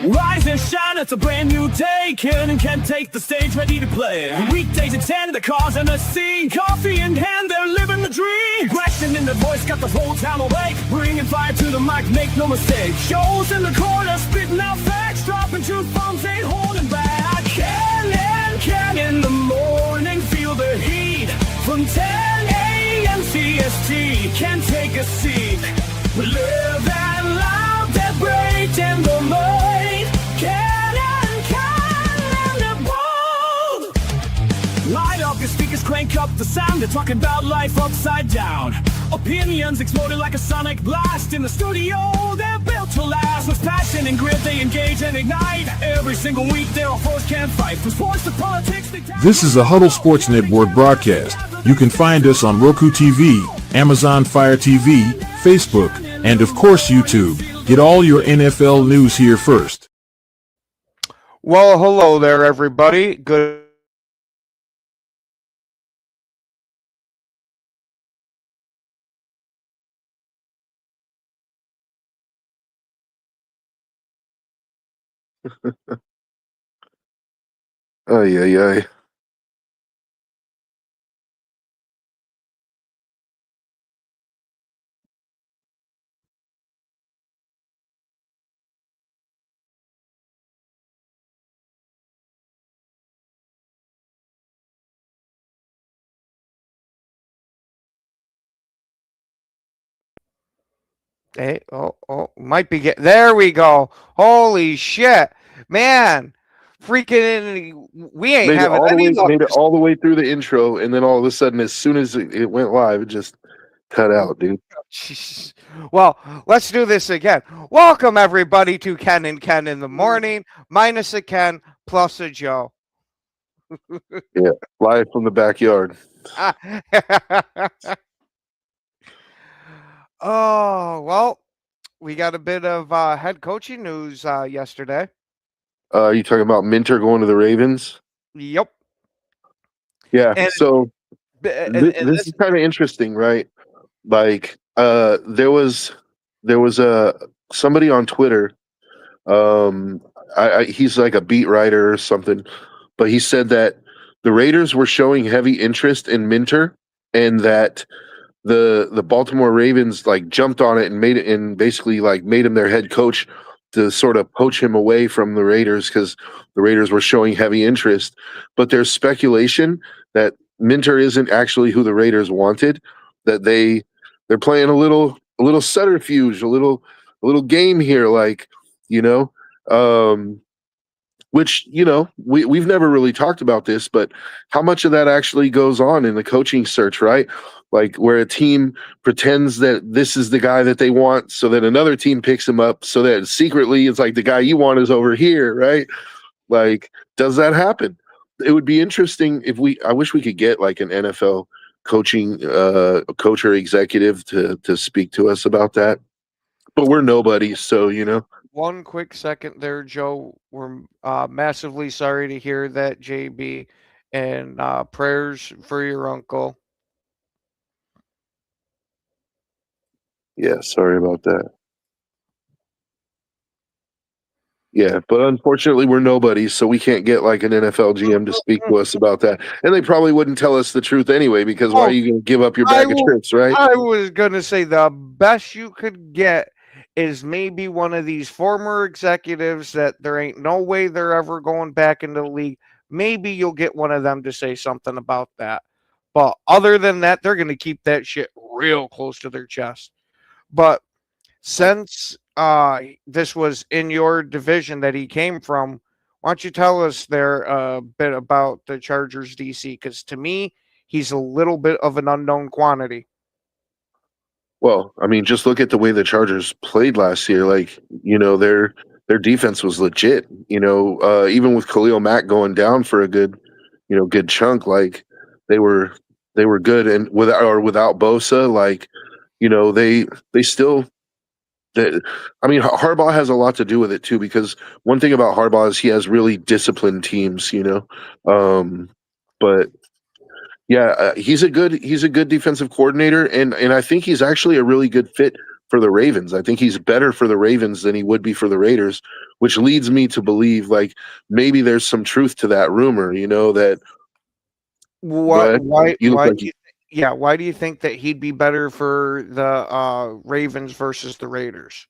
Rise and shine, it's a brand new day. Cannon can take the stage, ready to play. Weekdays at 10, the cars in the scene. Coffee in hand, they're living the dream. Aggression in the voice, got the whole town awake. Bringing fire to the mic, make no mistake. Shows in the corner, spitting out facts. Dropping truth bombs, ain't holding back. Can in the morning, feel the heat. From 10 a.m. CST, can take a seat. We live and love that break in the mind. Light up your speakers, crank up the sound. They're talking about life upside down. Opinions exploded like a sonic blast. In the studio, they're built to last. With passion and grit, they engage and ignite. Every single week, they're a force can't fight. From sports to politics, This is a Huddle Sports Network broadcast. You can find us on Roku TV, Amazon Fire TV, Facebook, and of course YouTube. Get all your NFL news here first. Well, hello there, everybody. Good. Ay, ay, ay. Hey, might be there we go. Holy shit, man! Freaking, we ain't having any luck. Made it all the way through the intro, and then all of a sudden, as soon as it went live, it just cut out, dude. Well, let's do this again. Welcome everybody to Ken and Ken in the morning, minus a Ken plus a Joe. Yeah, live from the backyard. Oh, well, we got a bit of head coaching news yesterday. You talking about Minter going to the Ravens? Yep. Yeah. And- so this is kind of interesting, right? Like, there was somebody on Twitter. He's like a beat writer or something, but he said that the Raiders were showing heavy interest in Minter, and that the Baltimore Ravens like jumped on it and made it, and basically like made him their head coach to sort of poach him away from the Raiders because the Raiders were showing heavy interest. But there's speculation that Minter isn't actually who the Raiders wanted, that they're playing a little subterfuge, a little game here, like, which, we've never really talked about this, but how much of that actually goes on in the coaching search, right? Like, where a team pretends that this is the guy that they want, so that another team picks him up, so that secretly it's like the guy you want is over here, right? Like, does that happen? It would be interesting if I wish we could get like an NFL coaching coach or executive to speak to us about that, but we're nobody, so One quick second there, Joe. We're massively sorry to hear that, JB, and prayers for your uncle. Yeah, sorry about that. Yeah, but unfortunately we're nobody, so we can't get like an NFL GM to speak to us about that. And they probably wouldn't tell us the truth anyway, because why are you going to give up your bag of tricks, right? I was going to say the best you could get is maybe one of these former executives that there ain't no way they're ever going back into the league. Maybe you'll get one of them to say something about that. But other than that, they're going to keep that shit real close to their chest. But since this was in your division that he came from, why don't you tell us there a bit about the Chargers DC? Because to me, he's a little bit of an unknown quantity. Well, I mean, just look at the way the Chargers played last year. Like, their defense was legit. Even with Khalil Mack going down for a good chunk, like they were good. And without Bosa, like, they still. I mean, Harbaugh has a lot to do with it too, because one thing about Harbaugh is he has really disciplined teams. But yeah, he's a good defensive coordinator, and I think he's actually a really good fit for the Ravens. I think he's better for the Ravens than he would be for the Raiders, which leads me to believe like maybe there's some truth to that rumor, that What? Why? you look Why? like Yeah. Why do you think that he'd be better for the Ravens versus the Raiders?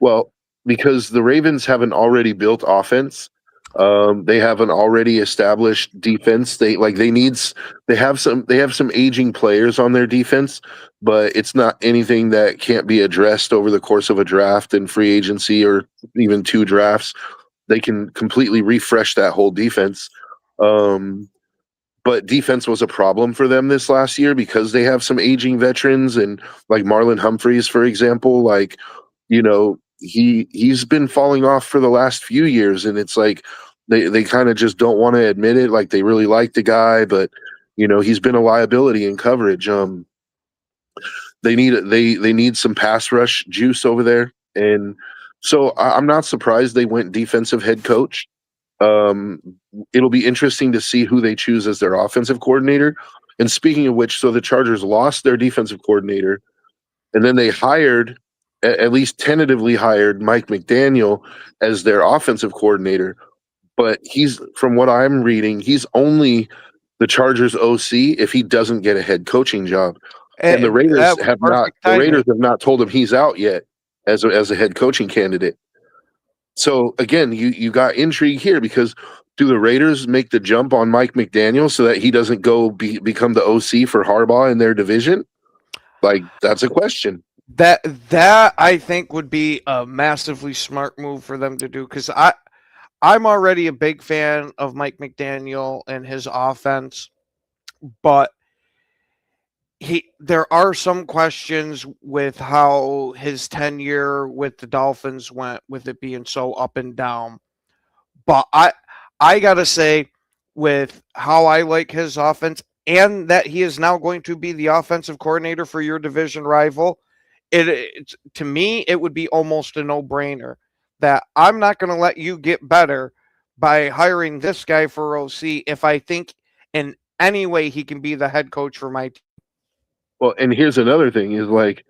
well, because the Ravens have an already built offense. They have an already established defense. They have some aging players on their defense, but it's not anything that can't be addressed over the course of a draft and free agency or even 2 drafts. They can completely refresh that whole defense. But defense was a problem for them this last year because they have some aging veterans and like Marlon Humphreys, for example, he's been falling off for the last few years, and it's like they kind of just don't want to admit it. Like they really like the guy, but he's been a liability in coverage. They need some pass rush juice over there, and so I'm not surprised they went defensive head coach. It'll be interesting to see who they choose as their offensive coordinator. And speaking of which, so the Chargers lost their defensive coordinator, and then they hired, at least tentatively hired, Mike McDaniel as their offensive coordinator. But from what I'm reading, he's only the Chargers OC if he doesn't get a head coaching job. And the Raiders have not. The Raiders have not told him he's out yet as a head coaching candidate. So again, you got intrigue here because do the Raiders make the jump on Mike McDaniel so that he doesn't go become the OC for Harbaugh in their division? Like that's a question. That I think would be a massively smart move for them to do because I'm already a big fan of Mike McDaniel and his offense, but there are some questions with how his tenure with the Dolphins went, with it being so up and down. But I gotta say, with how I like his offense and that he is now going to be the offensive coordinator for your division rival, it to me it would be almost a no-brainer that I'm not going to let you get better by hiring this guy for OC if I think in any way he can be the head coach for my team. Well, and here's another thing is like,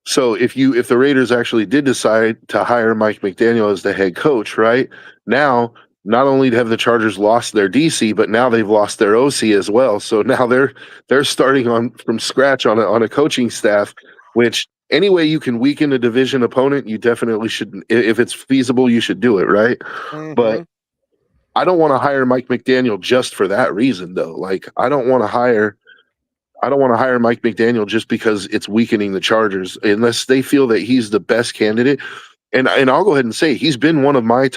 so if the Raiders actually did decide to hire Mike McDaniel as the head coach, right now, not only have the Chargers lost their DC, but now they've lost their OC as well. So now they're starting from scratch on a coaching staff, which any way you can weaken a division opponent, you definitely should. If it's feasible, you should do it, right? Mm-hmm. But I don't want to hire Mike McDaniel just for that reason, though. Like I don't want to hire Mike McDaniel just because it's weakening the Chargers, unless they feel that he's the best candidate. And I'll go ahead and say he's been one of my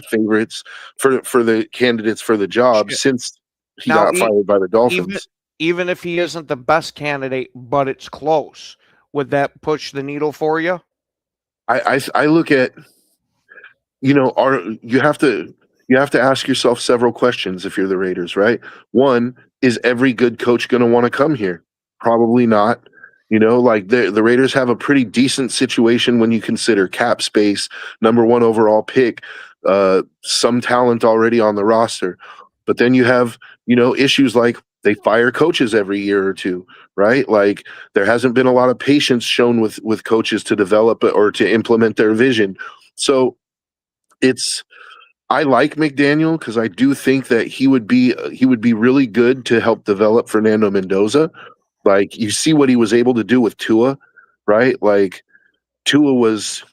favorites for the candidates for the job since he got fired by the Dolphins. Even if he isn't the best candidate, but it's close, would that push the needle for you? I look at, you have to ask yourself several questions if you're the Raiders, right? One, is every good coach going to want to come here? Probably not. Like the Raiders have a pretty decent situation when you consider cap space, number 1 overall pick, some talent already on the roster. But then you have, issues like they fire coaches every year or two, right? Like there hasn't been a lot of patience shown with coaches to develop or to implement their vision. So I like McDaniel because I do think that he would be really good to help develop Fernando Mendoza. Like you see what he was able to do with Tua, right? Like Tua was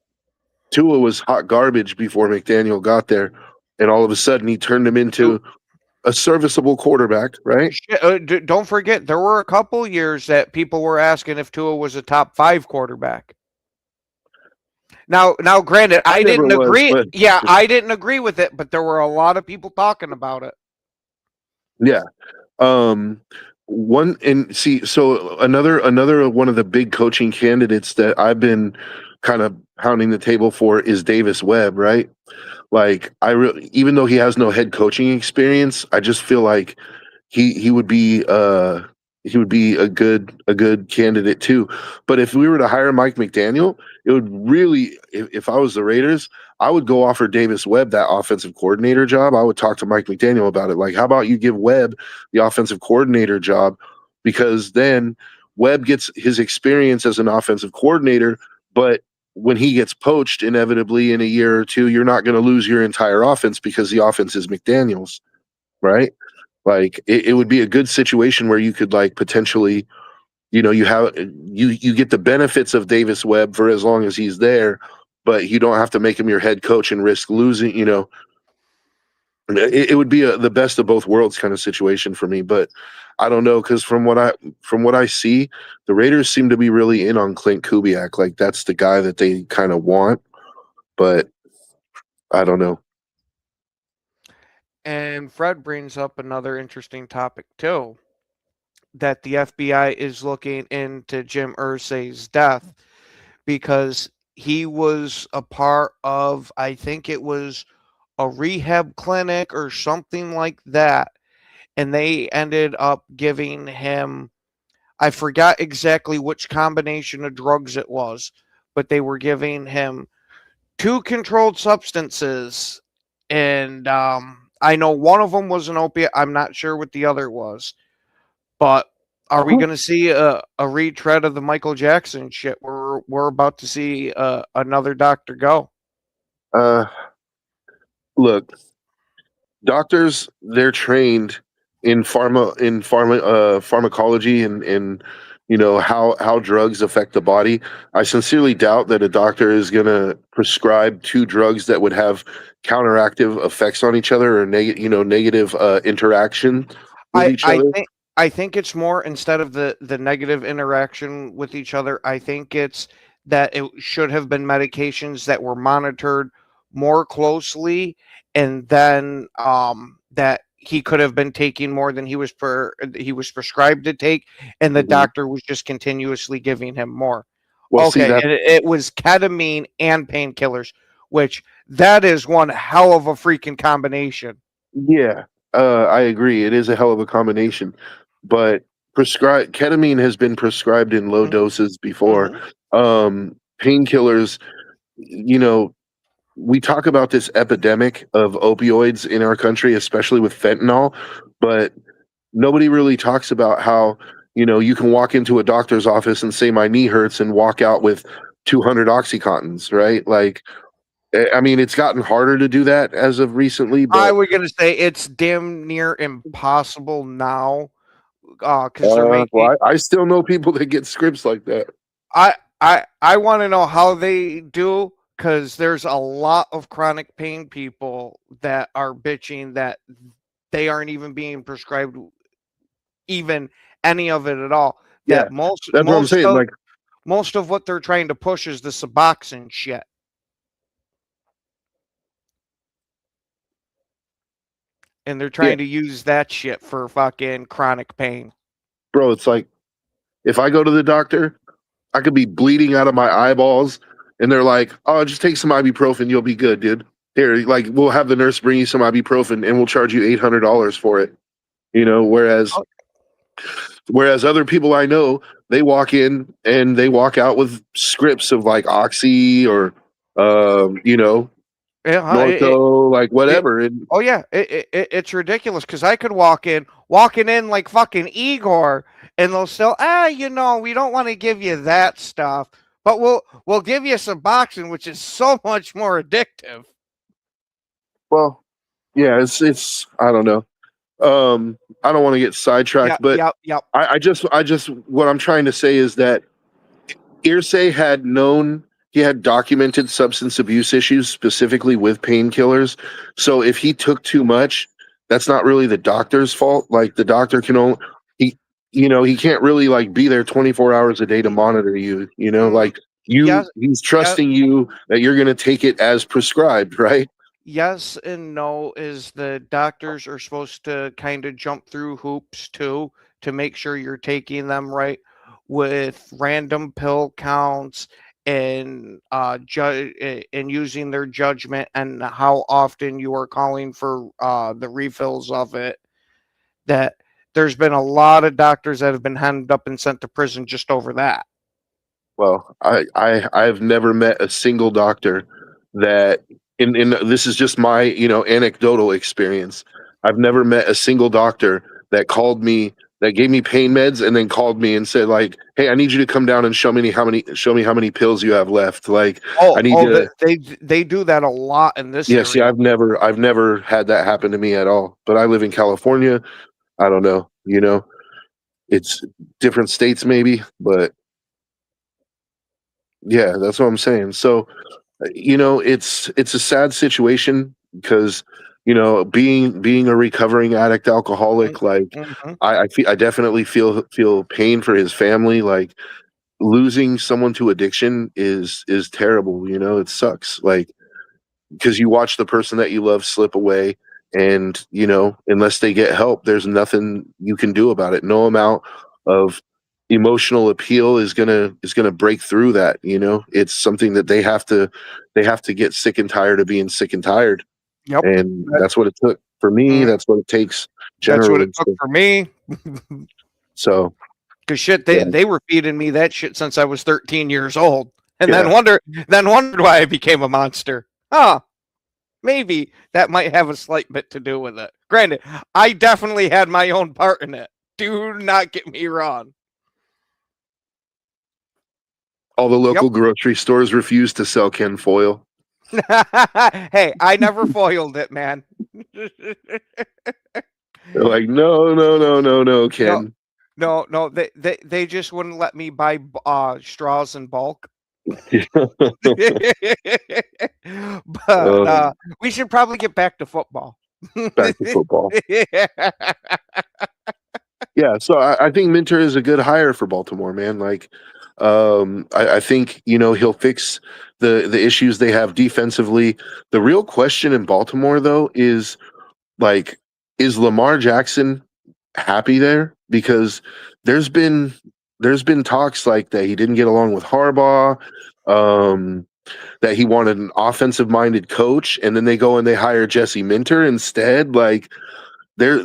hot garbage before McDaniel got there, and all of a sudden he turned him into a serviceable quarterback, right? Don't forget, there were a couple years that people were asking if Tua was a top 5 quarterback. Now, granted, I didn't agree. I didn't agree with it, but there were a lot of people talking about it. Yeah. So another one of the big coaching candidates that I've been kind of pounding the table for is Davis Webb, right? Like even though he has no head coaching experience, I just feel like he would be a good candidate too. But if we were to hire Mike McDaniel, it would really, if I was the Raiders, I would go offer Davis Webb that offensive coordinator job. I would talk to Mike McDaniel about it. Like, how about you give Webb the offensive coordinator job? Because then Webb gets his experience as an offensive coordinator, but when he gets poached, inevitably in a year or two, you're not going to lose your entire offense because the offense is McDaniels, right? Like it would be a good situation where you could like potentially, you get the benefits of Davis Webb for as long as he's there, but you don't have to make him your head coach and risk losing. It would be the best of both worlds kind of situation for me. But I don't know, because from what I see, the Raiders seem to be really in on Clint Kubiak. Like that's the guy that they kind of want, but I don't know. And Fred brings up another interesting topic too, that the FBI is looking into Jim Irsay's death because he was a part of, I think it was a rehab clinic or something like that. And they ended up giving him, I forgot exactly which combination of drugs it was, but they were giving him 2 controlled substances. And I know one of them was an opiate. I'm not sure what the other was. But are we going to see a retread of the Michael Jackson shit? We're about to see another doctor go. Look, doctors, they're trained in pharmacology and how drugs affect the body. I sincerely doubt that a doctor is going to prescribe 2 drugs that would have counteractive effects on each other or negative interaction with each other. I think it's more, instead of the negative interaction with each other, I think it's that it should have been medications that were monitored more closely, and then that he could have been taking more than he was prescribed to take, and the doctor was just continuously giving him more. Well, okay, and it was ketamine and painkillers, which that is one hell of a freaking combination. Yeah, I agree. It is a hell of a combination, but ketamine has been prescribed in low doses before. Painkillers, we talk about this epidemic of opioids in our country, especially with fentanyl, but nobody really talks about how, you can walk into a doctor's office and say my knee hurts and walk out with 200 Oxycontins, right? Like, I mean, it's gotten harder to do that as of recently. But I was going to say it's damn near impossible now. Because I still know people that get scripts like that. I want to know how they do, because there's a lot of chronic pain people that are bitching that they aren't even being prescribed even any of it at all. Yeah, that's what I'm saying. Like, most of what they're trying to push is the Suboxone shit. And they're trying to use that shit for fucking chronic pain. Bro, it's like, if I go to the doctor, I could be bleeding out of my eyeballs, and they're like, oh, just take some ibuprofen, you'll be good, dude. Here, like, we'll have the nurse bring you some ibuprofen, and we'll charge you $800 for it. Whereas other people I know, they walk in and they walk out with scripts of like Oxy or, Norco, like whatever. It's ridiculous, because I could walking in like fucking Igor, and they'll still, we don't want to give you that stuff, but we'll give you some Suboxone, which is so much more addictive. Well, yeah, it's I don't know. I don't want to get sidetracked, but I just what I'm trying to say is that Irsay had documented substance abuse issues, specifically with painkillers. So if he took too much, that's not really the doctor's fault. Like, the doctor can only, he can't really like be there 24 hours a day to monitor you, like he's trusting you that you're going to take it as prescribed, right? Yes and no, is the doctors are supposed to kind of jump through hoops too, to make sure you're taking them right, with random pill counts and and using their judgment and how often you are calling for the refills of it. That there's been a lot of doctors that have been handed up and sent to prison just over that. Well, I've never met a single doctor that in this is just my anecdotal experience. I've never met a single doctor that called me that gave me pain meds and then called me and said like, "Hey, I need you to come down and show me how many pills you have left." Like, I need to. They do that a lot in this Yeah, area. see, I've never had that happen to me at all. But I live in California. I don't know. It's different states maybe, but yeah, that's what I'm saying. So, it's a sad situation because being a recovering addict alcoholic, like Mhm. I definitely feel pain for his family. Like losing someone to addiction is terrible. It sucks. Like because you watch the person that you love slip away, and unless they get help, there's nothing you can do about it. No amount of emotional appeal is gonna break through that. It's something that they have to get sick and tired of being sick and tired, Yep. and That- that's what it took for me. Mm. That's what it takes That's what generally. it took for me. So Because shit, Yeah. they were feeding me that shit since I was 13 years old, and Yeah. then wondered why I became a monster. Huh? Maybe that might have a slight bit to do with it. Granted, I definitely had my own part in it. Do not get me wrong. all the local grocery stores refuse to sell Ken Foil. Hey, I never foiled it, man. They're like, no, Ken. No, they just wouldn't let me buy straws in bulk. But we should probably get back to football. Back to football. Yeah, so I think Minter is a good hire for Baltimore, man. Like, I think he'll fix the issues they have defensively. The real question in Baltimore, though, is like, is Lamar Jackson happy there? Because there's been talks like that he didn't get along with Harbaugh, that he wanted an offensive minded coach, and then they go and they hire Jesse Minter instead. Like, there,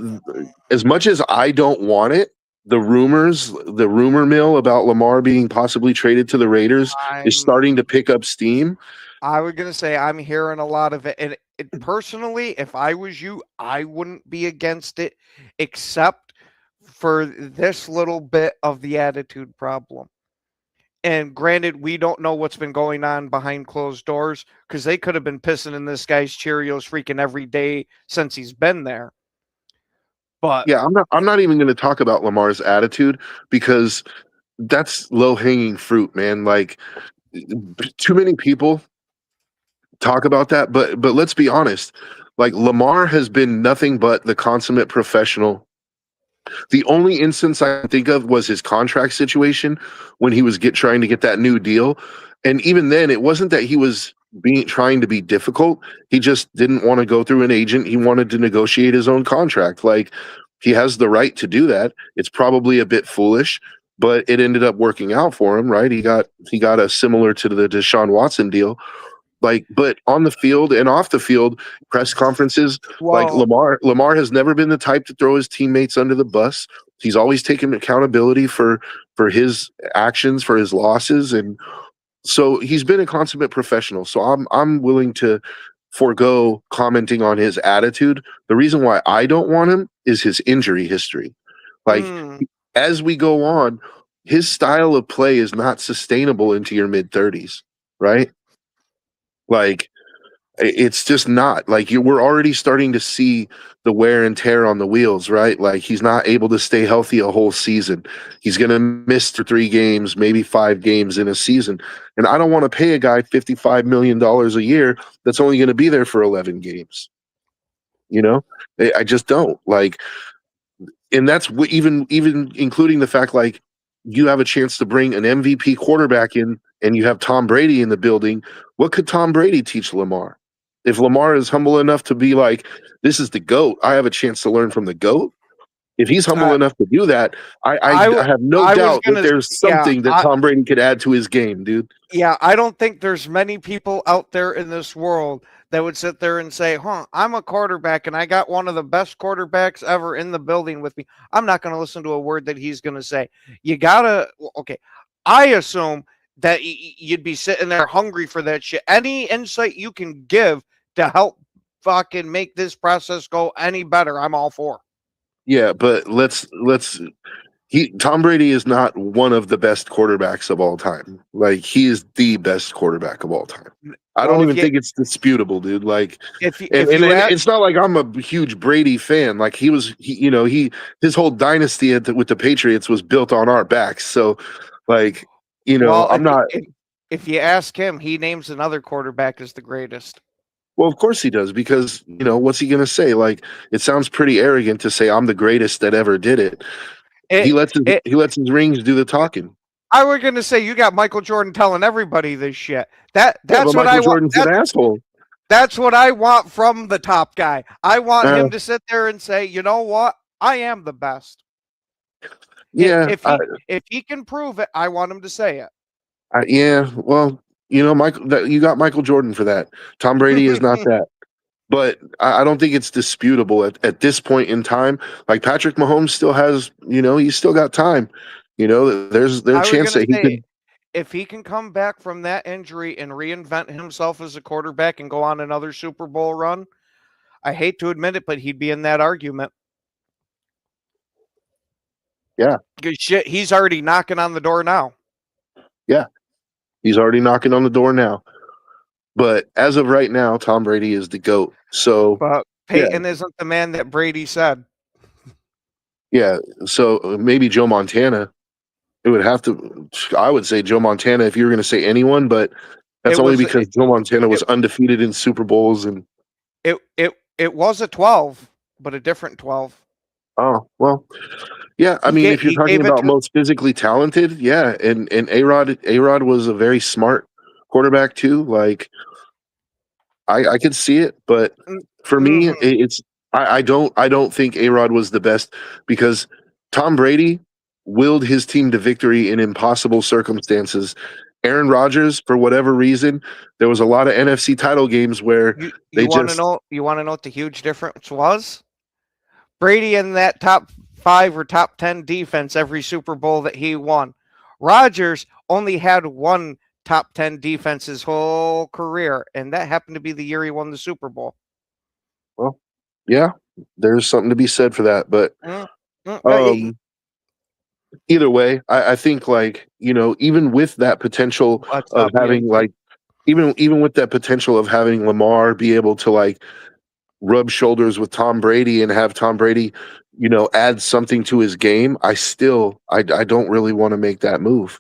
as much as I don't want it, the rumor mill about Lamar being possibly traded to the Raiders is starting to pick up steam. I was gonna say I'm hearing a lot of it, and personally, if I was you, I wouldn't be against it, except for this little bit of the attitude problem. And granted, we don't know what's been going on behind closed doors because they could have been pissing in this guy's Cheerios freaking every day since he's been there. But Yeah, I'm not even going to talk about Lamar's attitude because that's low hanging fruit, man. Like, too many people talk about that, but let's be honest. Like, Lamar has been nothing but the consummate professional. The only instance I can think of was his contract situation when he was trying to get that new deal, and even then, it wasn't that he was trying to be difficult. He just didn't want to go through an agent. He wanted to negotiate his own contract. Like, he has the right to do that. It's probably a bit foolish, but it ended up working out for him, right? He got a similar to the Deshaun Watson deal. Like, but on the field and off the field, press conferences, like Lamar has never been the type to throw his teammates under the bus. He's always taken accountability for his actions, for his losses, and so he's been a consummate professional. So I'm willing to forego commenting on his attitude. The reason why I don't want him is his injury history. Like, as we go on, his style of play is not sustainable into your mid-30s, right? Like, it's just not. Like, we're already starting to see the wear and tear on the wheels, right? Like, he's not able to stay healthy a whole season. He's going to miss 3 games, maybe 5 games in a season. And I don't want to pay a guy $55 million a year that's only going to be there for 11 games. I just don't. Like, and that's even including the fact, like, you have a chance to bring an MVP quarterback in and you have Tom Brady in the building. What could Tom Brady teach Lamar? If Lamar is humble enough to be like, this is the GOAT, I have a chance to learn from the GOAT. If he's humble enough to do that, I have no doubt that there's something that Tom Brady could add to his game, dude. Yeah, I don't think there's many people out there in this world that would sit there and say, I'm a quarterback and I got one of the best quarterbacks ever in the building with me. I'm not going to listen to a word that he's going to say. You got to, okay, I assume that you'd be sitting there hungry for that shit. Any insight you can give to help fucking make this process go any better, I'm all for. Yeah, but Tom Brady is not one of the best quarterbacks of all time. Like, he is the best quarterback of all time. I don't Well, even think it's disputable, dude. Like, if and, you and ask, it's not like I'm a huge Brady fan. Like, his whole dynasty with the Patriots was built on our backs. So, like, well, I'm not. if you ask him, he names another quarterback as the greatest. Well, of course he does, because what's he gonna say? Like, it sounds pretty arrogant to say I'm the greatest that ever did it. He It, lets it, he lets his rings do the talking. I was going to say you got Michael Jordan telling everybody this shit. Yeah, That's but what Michael I want. Jordan's an asshole. That's what I want from the top guy. I want Uh, him to sit there and say, you know what? I am the best. yeah, If he can prove it, I want him to say it. yeah. Well, Michael, you got Michael Jordan for that. Tom Brady is not that. But I don't think it's disputable at this point in time. Like, Patrick Mahomes still has, he's still got time. There's a I was chance going that to he say, could. if he can come back from that injury and reinvent himself as a quarterback and go on another Super Bowl run, I hate to admit it, but he'd be in that argument. Yeah. Because shit, he's already knocking on the door now. Yeah, he's already knocking on the door now. But as of right now, Tom Brady is the GOAT. So, But Peyton isn't the man that Brady said. yeah. So maybe Joe Montana. It would have to. I would say Joe Montana if you were going to say anyone, but that's only because Joe Montana was undefeated in Super Bowls, and it was a 12, but a different 12. Oh, well, yeah. I mean, if you're talking about most physically talented, yeah, and A-Rod was a very smart quarterback too. Like, I could see it, but for me, I don't think A-Rod was the best, because Tom Brady willed his team to victory in impossible circumstances. Aaron Rodgers, for whatever reason, there was a lot of NFC title games where you want to know what the huge difference was? Brady in that top 5 or top 10 defense every Super Bowl that he won. Rodgers only had one top 10 defense his whole career, and that happened to be the year he won the Super Bowl. Well, yeah, there's something to be said for that, but either way, I think, like, even with that potential of having, like, even with that potential of having Lamar be able to, like, rub shoulders with Tom Brady and have Tom Brady, add something to his game, I don't really want to make that move.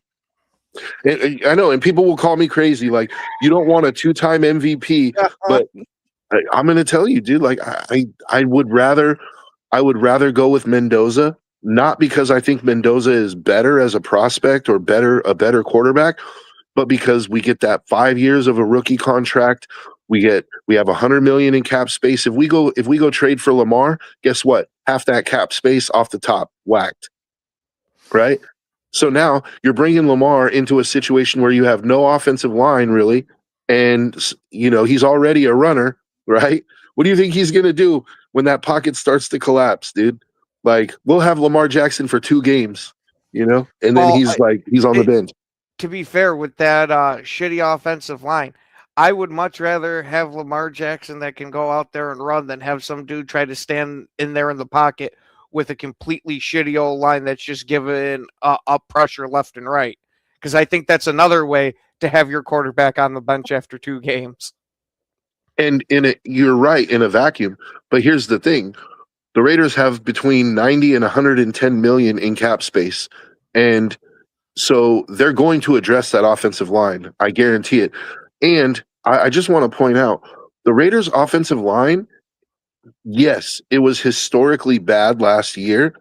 I know, and people will call me crazy, like, you don't want a 2-time MVP, but I'm going to tell you, dude, like, I would rather go with Mendoza, not because I think Mendoza is better as a prospect or a better quarterback, but because we get that 5 years of a rookie contract. We have $100 million in cap space. If we go trade for Lamar, guess what? Half that cap space off the top whacked, right? So now you're bringing Lamar into a situation where you have no offensive line really, and he's already a runner, right? What do you think he's gonna do when that pocket starts to collapse, dude? Like, we'll have Lamar Jackson for 2 games, and then he's on the bench. To be fair, with that shitty offensive line, I would much rather have Lamar Jackson that can go out there and run than have some dude try to stand in there in the pocket with a completely shitty old line that's just giving up pressure left and right. Because I think that's another way to have your quarterback on the bench after 2 games. And you're right, in a vacuum. But here's the thing. The Raiders have between 90 and 110 million in cap space. And so they're going to address that offensive line. I guarantee it. And I just want to point out, the Raiders' offensive line, yes, it was historically bad last year,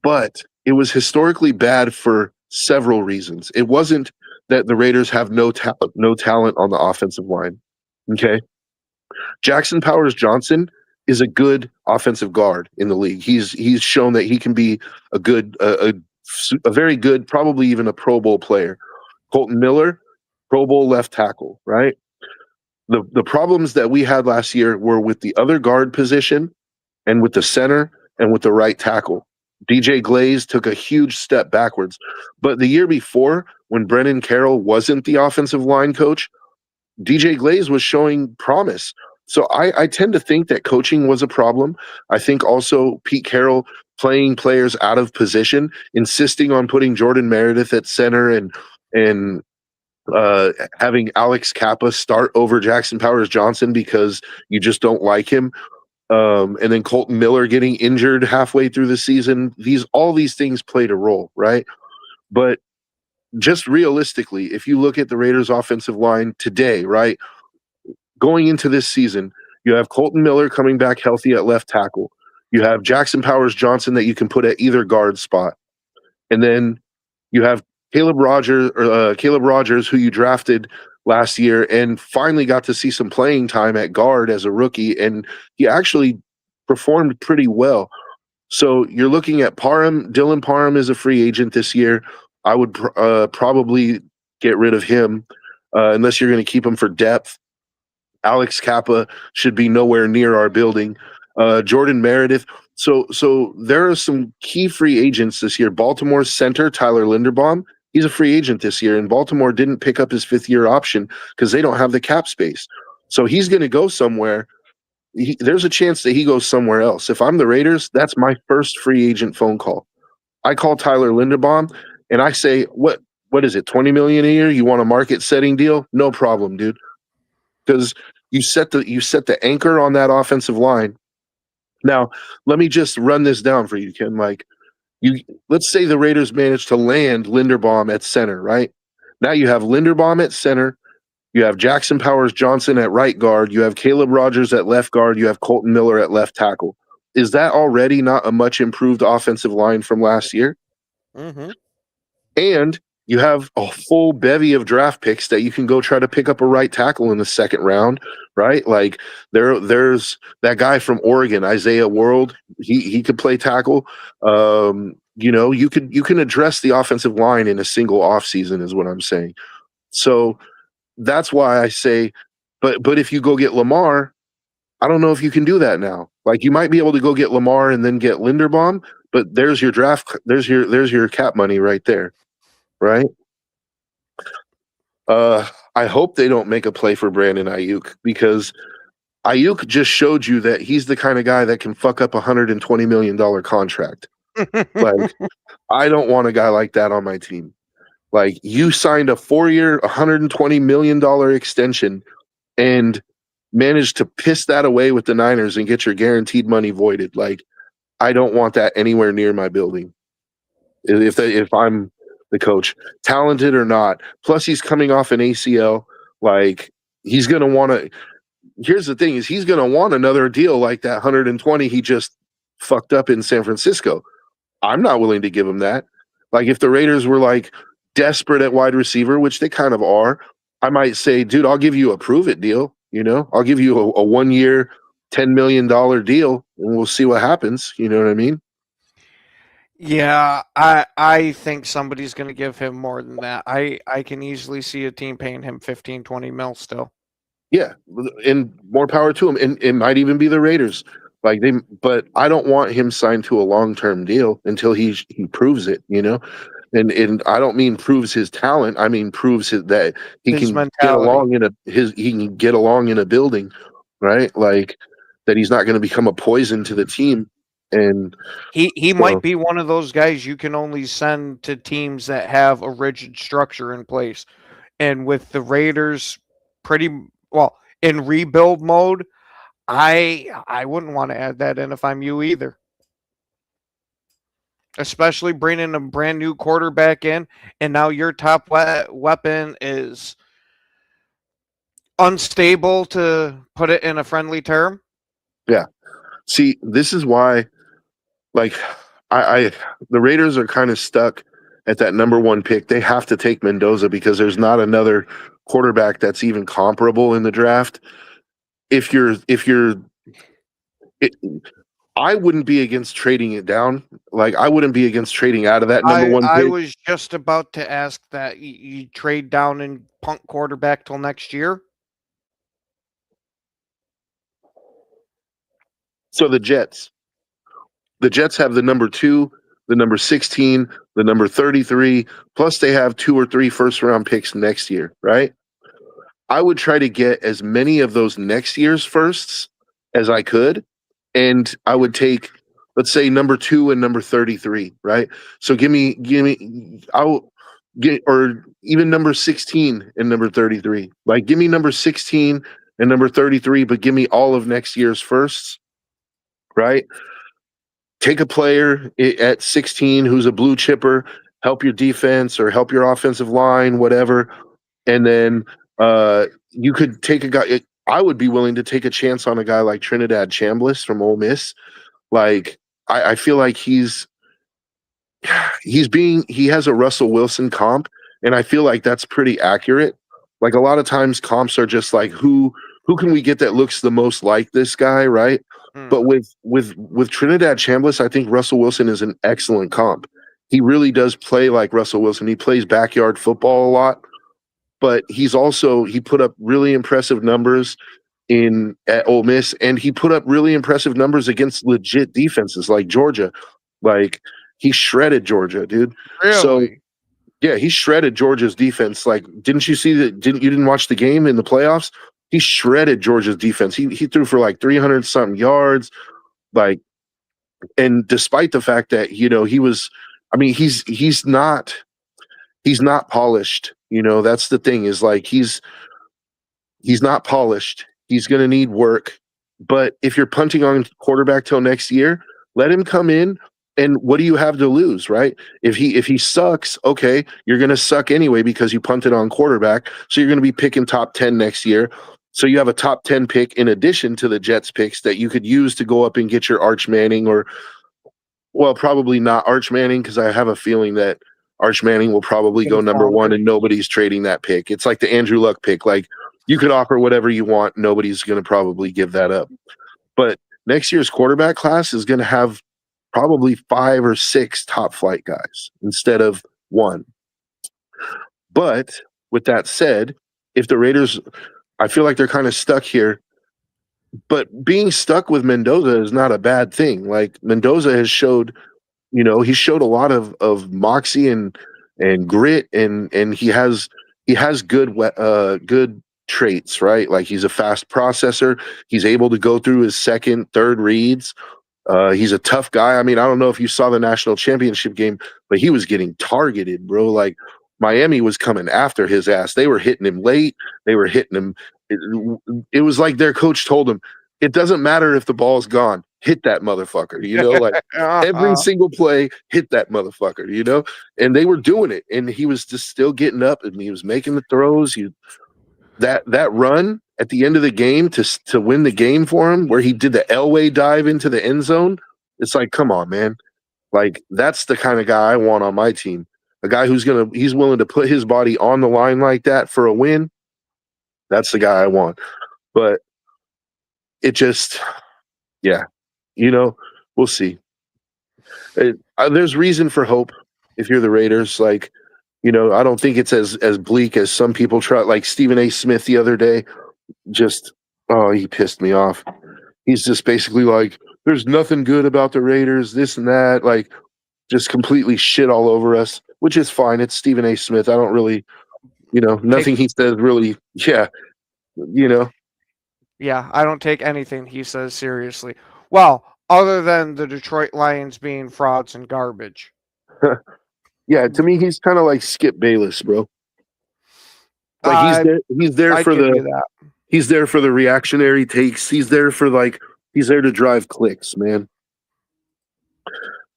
but it was historically bad for several reasons. It wasn't that the Raiders have no talent on the offensive line. Okay? Jackson Powers Johnson is a good offensive guard in the league. He's shown that he can be a very good, probably even a Pro Bowl player. Colton Miller, Pro Bowl left tackle, right? The problems that we had last year were with the other guard position and with the center and with the right tackle. DJ Glaze took a huge step backwards. But the year before, when Brennan Carroll wasn't the offensive line coach, DJ Glaze was showing promise. So I tend to think that coaching was a problem. I think also Pete Carroll playing players out of position, insisting on putting Jordan Meredith at center and having Alex Kappa start over Jackson Powers Johnson because you just don't like him. And then Colton Miller getting injured halfway through the season. All these things played a role, right? But just realistically, if you look at the Raiders offensive line today, right? Going into this season, you have Colton Miller coming back healthy at left tackle. You have Jackson Powers Johnson that you can put at either guard spot. And then you have Caleb Rogers, who you drafted last year and finally got to see some playing time at guard as a rookie, and he actually performed pretty well. So you're looking at Parham. Dylan Parham is a free agent this year. I would probably get rid of him unless you're going to keep him for depth. Alex Kappa should be nowhere near our building. Jordan Meredith. So there are some key free agents this year. Baltimore's center, Tyler Linderbaum, he's a free agent this year, and Baltimore didn't pick up his fifth-year option because they don't have the cap space. So he's going to go somewhere. There's a chance that he goes somewhere else. If I'm the Raiders, that's my first free agent phone call. I call Tyler Linderbaum, and I say, what is it, $20 million a year? You want a market-setting deal? No problem, dude. Because you set the anchor on that offensive line. Now, let me just run this down for you, Ken. Let's say the Raiders managed to land Linderbaum at center, right? Now you have Linderbaum at center, you have Jackson Powers Johnson at right guard, you have Caleb Rogers at left guard, you have Colton Miller at left tackle. Is that already not a much improved offensive line from last year? Mm-hmm. And you have a full bevy of draft picks that you can go try to pick up a right tackle in the second round, right? Like there's that guy from Oregon, Isaiah World. He could play tackle. You can address the offensive line in a single offseason is what I'm saying. So that's why I say, but if you go get Lamar, I don't know if you can do that now. Like you might be able to go get Lamar and then get Linderbaum, but there's your draft, there's your cap money right there. Right. I hope they don't make a play for Brandon Ayuk because Ayuk just showed you that he's the kind of guy that can fuck up $120 million contract. Like, I don't want a guy like that on my team. Like, you signed a 4-year, $120 million extension and managed to piss that away with the Niners and get your guaranteed money voided. Like, I don't want that anywhere near my building. If I'm the coach, talented or not. Plus, he's coming off an ACL. Like, he's going to want to. Here's the thing: is he's going to want another deal like that 120 he just fucked up in San Francisco. I'm not willing to give him that. Like, if the Raiders were like desperate at wide receiver, which they kind of are, I might say, dude, I'll give you a prove it deal. I'll give you a 1-year, $10 million deal, and we'll see what happens. You know what I mean? Yeah, I think somebody's going to give him more than that. I can easily see a team paying him 15, 20 mil still. Yeah, and more power to him. And it might even be the Raiders. But I don't want him signed to a long-term deal until he proves it, And I don't mean proves his talent. I mean proves that he His can mentality. he can get along in a building, right? Like that he's not going to become a poison to the team. And he might be one of those guys you can only send to teams that have a rigid structure in place. And with the Raiders pretty well in rebuild mode, I wouldn't want to add that in if I'm you either. Especially bringing a brand new quarterback in, and now your top weapon is unstable, to put it in a friendly term. Yeah. See, this is why, like, the Raiders are kind of stuck at that number 1 pick. They have to take Mendoza because there's not another quarterback that's even comparable in the draft. I wouldn't be against trading it down. Like, I wouldn't be against trading out of that number 1 pick. I was just about to ask that you trade down and punt quarterback till next year. So the Jets have the number 2, the number 16, the number 33, plus they have 2 or 3 first-round picks next year, right? I would try to get as many of those next year's firsts as I could, and I would take, let's say, number 2 and number 33, right? So give me, I'll get, or even number 16 and number 33. Like, give me number 16 and number 33, but give me all of next year's firsts, right? Take a player at 16 who's a blue chipper, help your defense or help your offensive line, whatever, and then you could take a guy. I would be willing to take a chance on a guy like Trinidad Chambliss from Ole Miss. Like, I feel like he has a Russell Wilson comp, and I feel like that's pretty accurate. Like, a lot of times comps are just like, who can we get that looks the most like this guy, right? But with Trinidad Chambliss, I think Russell Wilson is an excellent comp. He really does play like Russell Wilson. He plays backyard football a lot, but he put up really impressive numbers at Ole Miss, and he put up really impressive numbers against legit defenses like Georgia. Like, he shredded Georgia, dude. Really? So yeah, he shredded Georgia's defense. Like, didn't you see that? You didn't watch the game in the playoffs? He shredded Georgia's defense. He threw for like 300 something yards. Like, and despite the fact that, he's not polished. That's the thing, is like, he's not polished. He's going to need work. But if you're punting on quarterback till next year, let him come in. And what do you have to lose, right? If he sucks, okay, you're going to suck anyway because you punted on quarterback. So you're going to be picking top 10 next year. So you have a top 10 pick in addition to the Jets picks that you could use to go up and get your Arch Manning, or, well, probably not Arch Manning, because I have a feeling that Arch Manning will probably go number 1 and nobody's trading that pick. It's like the Andrew Luck pick. Like, you could offer whatever you want. Nobody's going to probably give that up. But next year's quarterback class is going to have probably 5 or 6 top flight guys instead of 1. But with that said, if the Raiders, I feel like they're kind of stuck here, but being stuck with Mendoza is not a bad thing. Like, Mendoza has showed, he showed a lot of moxie and grit, and he has good traits, right? Like, he's a fast processor. He's able to go through his second, third reads. He's a tough guy. I mean, I don't know if you saw the national championship game, but he was getting targeted, bro. Like, Miami was coming after his ass. They were hitting him late. They were hitting him. It was like their coach told him, it doesn't matter if the ball's gone. Hit that motherfucker, like every single play, hit that motherfucker, and they were doing it. And he was just still getting up, and he was making the throws. That run at the end of the game to win the game for him, where he did the Elway dive into the end zone. It's like, come on, man. Like, that's the kind of guy I want on my team. A guy he's willing to put his body on the line like that for a win. That's the guy I want. But it just, yeah, we'll see. There's reason for hope if you're the Raiders. Like, I don't think it's as bleak as some people try. Like Stephen A. Smith the other day, he pissed me off. He's just basically like, there's nothing good about the Raiders, this and that. Like, just completely shit all over us, which is fine. It's Stephen A. Smith. I don't really, nothing he says really, yeah. Yeah, I don't take anything he says seriously. Well, other than the Detroit Lions being frauds and garbage. Yeah, to me, he's kind of like Skip Bayless, bro. Like, he's there for the reactionary takes. He's there to drive clicks, man.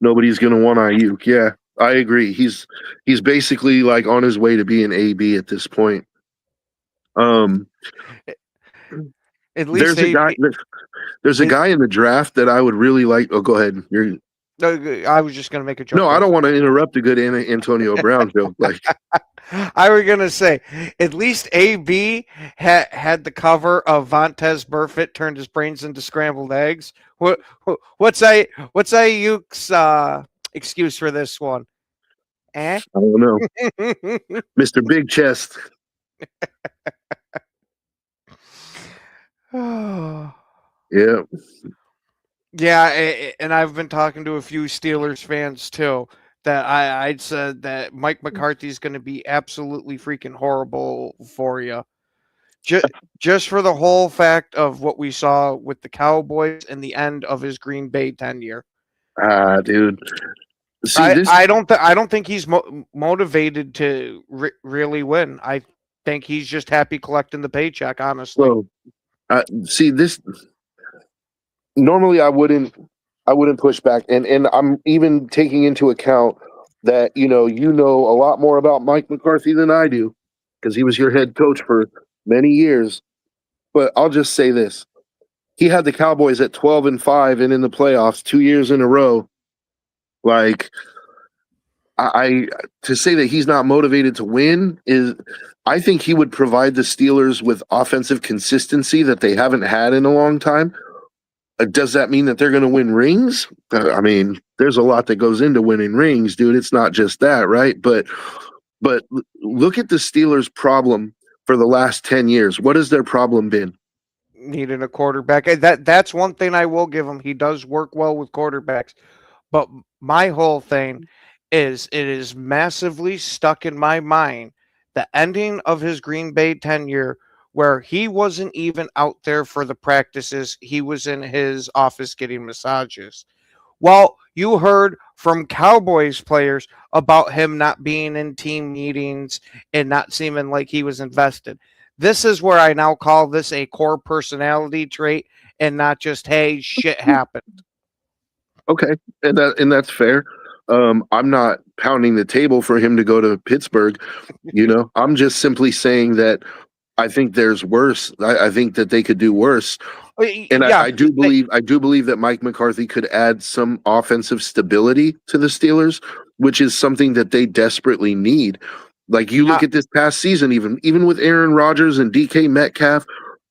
Nobody's gonna want Ayuk. Yeah, I agree. He's basically like on his way to being AB at this point. At least there's a guy in the draft that I would really like. Oh, go ahead. I was just going to make a joke. No, I don't want to interrupt a good Antonio Brown joke. Like, I was going to say, at least AB had the cover of Vontaze Burfict turned his brains into scrambled eggs. What's Ayuk's excuse for this one? I don't know. Mr. Big Chest. Yeah. Yeah, and I've been talking to a few Steelers fans too, that I'd said that Mike McCarthy's going to be absolutely freaking horrible for you. just just for the whole fact of what we saw with the Cowboys and the end of his Green Bay tenure. Dude. See I this. I don't think he's motivated to really win. I think he's just happy collecting the paycheck. Honestly, Bro, see this. Normally, I wouldn't push back, and I'm even taking into account that you know a lot more about Mike McCarthy than I do because he was your head coach for many years. But I'll just say this: he had the Cowboys at 12-5 and in the playoffs 2 years in a row. Like, I to say that he's not motivated to win is, I think he would provide the Steelers with offensive consistency that they haven't had in a long time. Does that mean that they're going to win rings? I mean, there's a lot that goes into winning rings, dude. It's not just that, right? But look at the Steelers' problem for the last 10 years. What has their problem been? needing a quarterback. That's one thing I will give him. He does work well with quarterbacks. But my whole thing is it is massively stuck in my mind the ending of his Green Bay tenure where he wasn't even out there for the practices. He was in his office getting massages. Well, you heard from Cowboys players about him not being in team meetings and not seeming like he was invested. This is where I now call this a core personality trait and not just, hey, shit happened. Okay, and that's fair. I'm not pounding the table for him to go to Pittsburgh. I'm just simply saying that I think there's worse. I think that they could do worse. And Yeah, I do believe that Mike McCarthy could add some offensive stability to the Steelers, which is something that they desperately need. Like you look at this past season, even with Aaron Rodgers and DK Metcalf,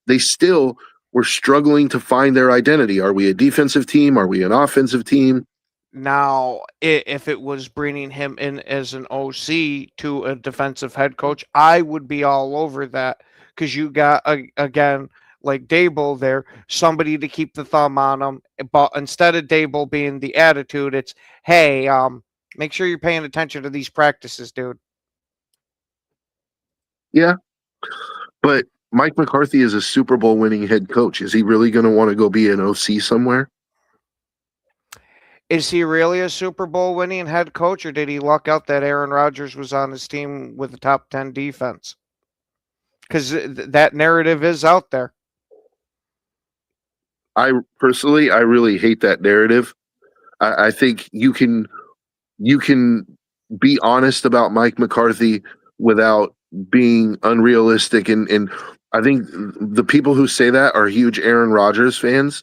they still were struggling to find their identity. Are we a defensive team? Are we an offensive team? now, if it was bringing him in as an OC to a defensive head coach, I would be all over that because you got, again, like Dable there, somebody to keep the thumb on him. But instead of Dable being the attitude, it's, hey, make sure you're paying attention to these practices, dude. Yeah, but Mike McCarthy is a Super Bowl winning head coach. Is he really going to want to go be an OC somewhere? Is he really a Super Bowl winning head coach, or did he luck out that Aaron Rodgers was on his team with a top 10 defense? Because that narrative is out there. I really hate that narrative. I think you can be honest about Mike McCarthy without being unrealistic. And I think the people who say that are huge Aaron Rodgers fans.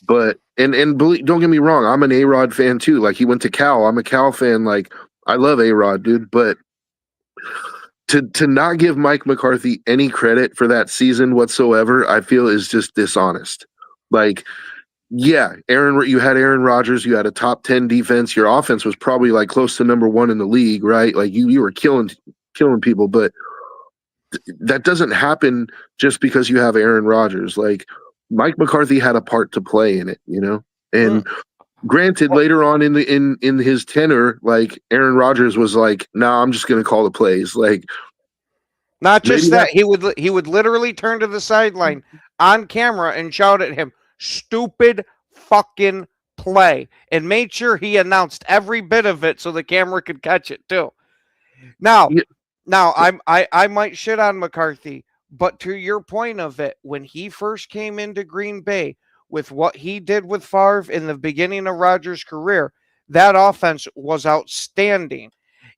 But and believe, don't get me wrong, I'm an A-Rod fan too. Like he went to Cal. I'm a Cal fan. Like I love A-Rod, dude. But to not give Mike McCarthy any credit for that season whatsoever, I feel is just dishonest. Like, yeah, you had Aaron Rodgers, you had a top 10 defense. Your offense was probably like close to number 1 in the league, right? Like you were killing people, but that doesn't happen just because you have Aaron Rodgers. Like Mike McCarthy had a part to play in it, And granted, later on in his tenure, like Aaron Rodgers was like, "Nah, I'm just going to call the plays." Like, not just that, he would literally turn to the sideline on camera and shout at him, "Stupid fucking play," and made sure he announced every bit of it so the camera could catch it too. Now, I might shit on McCarthy, but to your point of it, when he first came into Green Bay with what he did with Favre in the beginning of Rodgers' career, that offense was outstanding.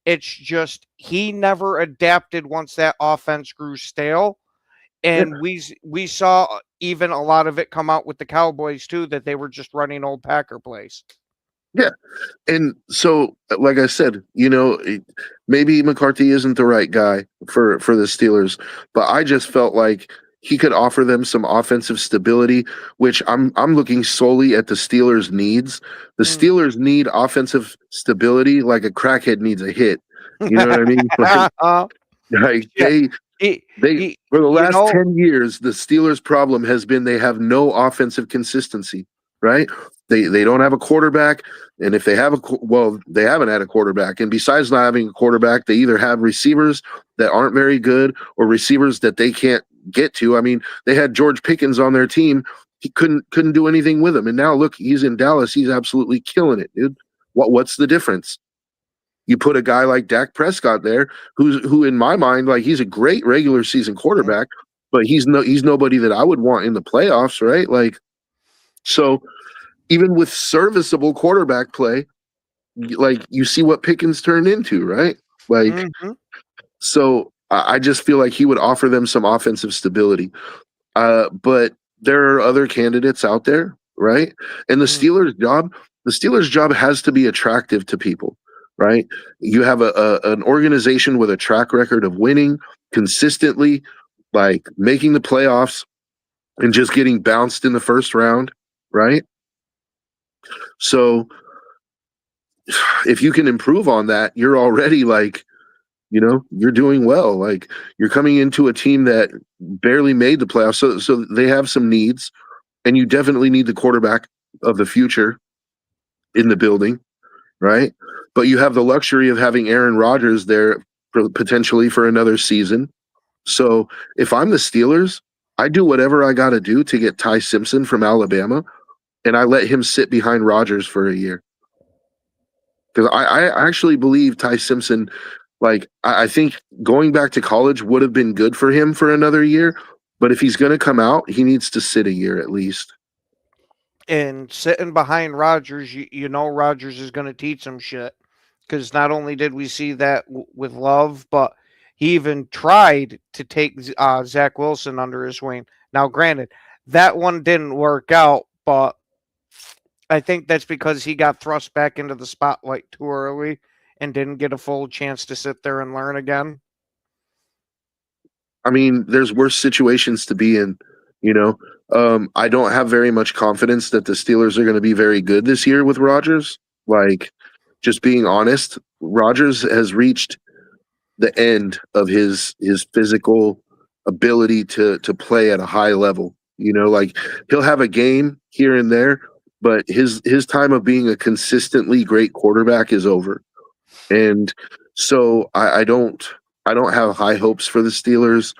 It's just he never adapted once that offense grew stale. And we saw even a lot of it come out with the Cowboys too, that they were just running old Packer plays. Yeah. And so, like I said, maybe McCarthy isn't the right guy for the Steelers, but I just felt like he could offer them some offensive stability, which I'm looking solely at the Steelers' needs. The Steelers need offensive stability like a crackhead needs a hit. You know what I mean? They for the last 10 years, the Steelers' problem has been they have no offensive consistency, right? They don't have a quarterback, and if they have they haven't had a quarterback. And besides not having a quarterback, they either have receivers that aren't very good or receivers that they can't get to. I mean, they had George Pickens on their team. He couldn't do anything with him. And now look, he's in Dallas. He's absolutely killing it, dude. What's the difference? You put a guy like Dak Prescott there, who in my mind, like, he's a great regular season quarterback, but he's nobody that I would want in the playoffs, right? Like, so even with serviceable quarterback play, like, you see what Pickens turned into, right? Like, so I just feel like he would offer them some offensive stability. But there are other candidates out there, right? And the Steelers' job has to be attractive to people, right? You have an organization with a track record of winning consistently, like making the playoffs and just getting bounced in the first round, right? So if you can improve on that, you're already like, you're doing well. Like, you're coming into a team that barely made the playoffs. So they have some needs, and you definitely need the quarterback of the future in the building, right? But you have the luxury of having Aaron Rodgers there potentially for another season. So if I'm the Steelers, I do whatever I got to do to get Ty Simpson from Alabama, and I let him sit behind Rodgers for a year. Because I actually believe Ty Simpson, like, I think going back to college would have been good for him for another year. But if he's going to come out, he needs to sit a year at least. And sitting behind Rodgers, you know Rodgers is going to teach him shit. Because not only did we see that with Love, but he even tried to take Zach Wilson under his wing. Now, granted, that one didn't work out, but I think that's because he got thrust back into the spotlight too early and didn't get a full chance to sit there and learn again. I mean, there's worse situations to be in, I don't have very much confidence that the Steelers are going to be very good this year with Rodgers. Like, just being honest, Rodgers has reached the end of his physical ability to play at a high level. Like, he'll have a game here and there, but his time of being a consistently great quarterback is over. And so I don't have high hopes for the Steelers